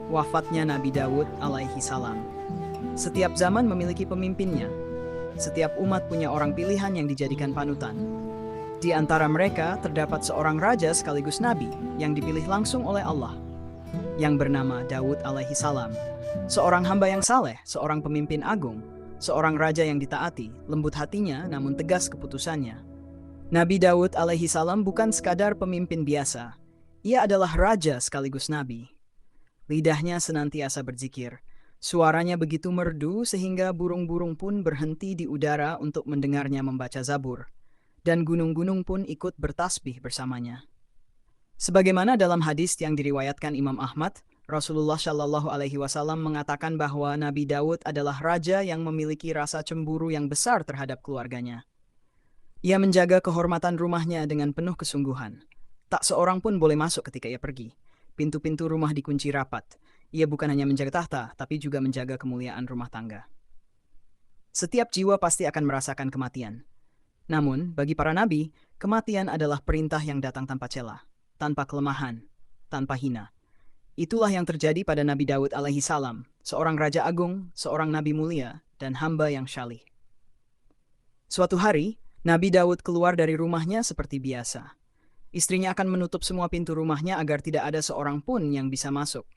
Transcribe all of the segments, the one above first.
Wafatnya Nabi Daud alaihi salam. Setiap zaman memiliki pemimpinnya. Setiap umat punya orang pilihan yang dijadikan panutan. Di antara mereka terdapat seorang raja sekaligus nabi yang dipilih langsung oleh Allah, yang bernama Daud alaihi salam. Seorang hamba yang saleh, seorang pemimpin agung, seorang raja yang ditaati, lembut hatinya namun tegas keputusannya. Nabi Daud alaihi salam bukan sekadar pemimpin biasa. Ia adalah raja sekaligus nabi. Lidahnya senantiasa berzikir. Suaranya begitu merdu sehingga burung-burung pun berhenti di udara untuk mendengarnya membaca Zabur. Dan gunung-gunung pun ikut bertasbih bersamanya. Sebagaimana dalam hadis yang diriwayatkan Imam Ahmad, Rasulullah Shallallahu Alaihi Wasallam mengatakan bahwa Nabi Daud adalah raja yang memiliki rasa cemburu yang besar terhadap keluarganya. Ia menjaga kehormatan rumahnya dengan penuh kesungguhan. Tak seorang pun boleh masuk ketika ia pergi. Pintu-pintu rumah dikunci rapat. Ia bukan hanya menjaga tahta, tapi juga menjaga kemuliaan rumah tangga. Setiap jiwa pasti akan merasakan kematian. Namun, bagi para nabi, kematian adalah perintah yang datang tanpa celah, tanpa kelemahan, tanpa hina. Itulah yang terjadi pada Nabi Daud alaihi salam, seorang raja agung, seorang nabi mulia, dan hamba yang syalih. Suatu hari, Nabi Daud keluar dari rumahnya seperti biasa. Istrinya akan menutup semua pintu rumahnya agar tidak ada seorang pun yang bisa masuk.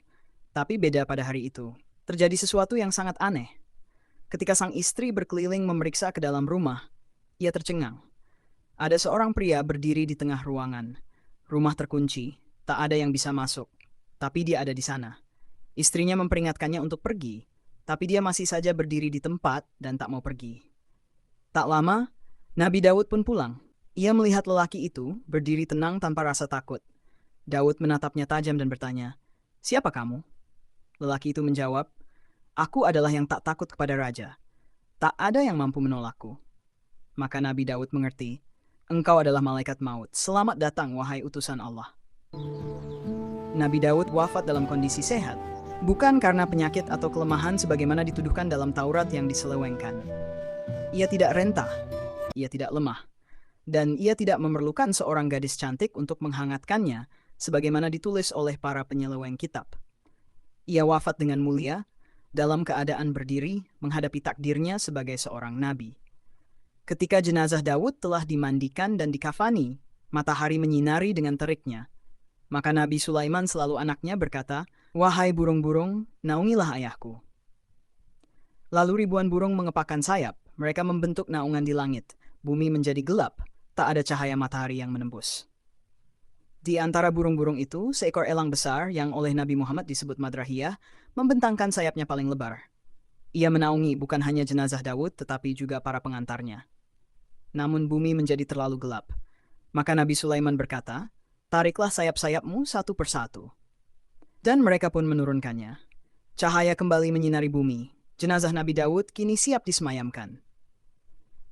Tapi beda pada hari itu. Terjadi sesuatu yang sangat aneh. Ketika sang istri berkeliling memeriksa ke dalam rumah, ia tercengang. Ada seorang pria berdiri di tengah ruangan. Rumah terkunci, tak ada yang bisa masuk. Tapi dia ada di sana. Istrinya memperingatkannya untuk pergi, tapi dia masih saja berdiri di tempat dan tak mau pergi. Tak lama, Nabi Daud pun pulang. Ia melihat lelaki itu berdiri tenang tanpa rasa takut. Daud menatapnya tajam dan bertanya, "Siapa kamu?" Lelaki itu menjawab, "Aku adalah yang tak takut kepada raja. Tak ada yang mampu menolakku." Maka Nabi Daud mengerti, "Engkau adalah malaikat maut. Selamat datang, wahai utusan Allah." Nabi Daud wafat dalam kondisi sehat, bukan karena penyakit atau kelemahan sebagaimana dituduhkan dalam Taurat yang diselewengkan. Ia tidak rentah, ia tidak lemah. Dan ia tidak memerlukan seorang gadis cantik untuk menghangatkannya, sebagaimana ditulis oleh para penyeleweng kitab. Ia wafat dengan mulia, dalam keadaan berdiri, menghadapi takdirnya sebagai seorang nabi. Ketika jenazah Daud telah dimandikan dan dikafani, matahari menyinari dengan teriknya. Maka Nabi Sulaiman selalu anaknya berkata, "Wahai burung-burung, naungilah ayahku." Lalu ribuan burung mengepakkan sayap, mereka membentuk naungan di langit. Bumi menjadi gelap, tak ada cahaya matahari yang menembus. Di antara burung-burung itu, seekor elang besar yang oleh Nabi Muhammad disebut Madrahiyah, membentangkan sayapnya paling lebar. Ia menaungi bukan hanya jenazah Daud, tetapi juga para pengantarnya. Namun bumi menjadi terlalu gelap. Maka Nabi Sulaiman berkata, "Tariklah sayap-sayapmu satu persatu." Dan mereka pun menurunkannya. Cahaya kembali menyinari bumi. Jenazah Nabi Daud kini siap disemayamkan.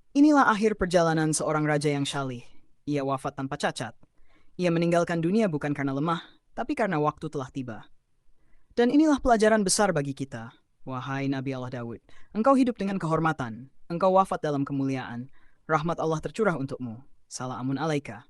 Inilah akhir perjalanan seorang raja yang syalih. Ia wafat tanpa cacat. Ia meninggalkan dunia bukan karena lemah, tapi karena waktu telah tiba. Dan inilah pelajaran besar bagi kita. Wahai Nabi Allah Daud, engkau hidup dengan kehormatan. Engkau wafat dalam kemuliaan. Rahmat Allah tercurah untukmu. Salamun alaika.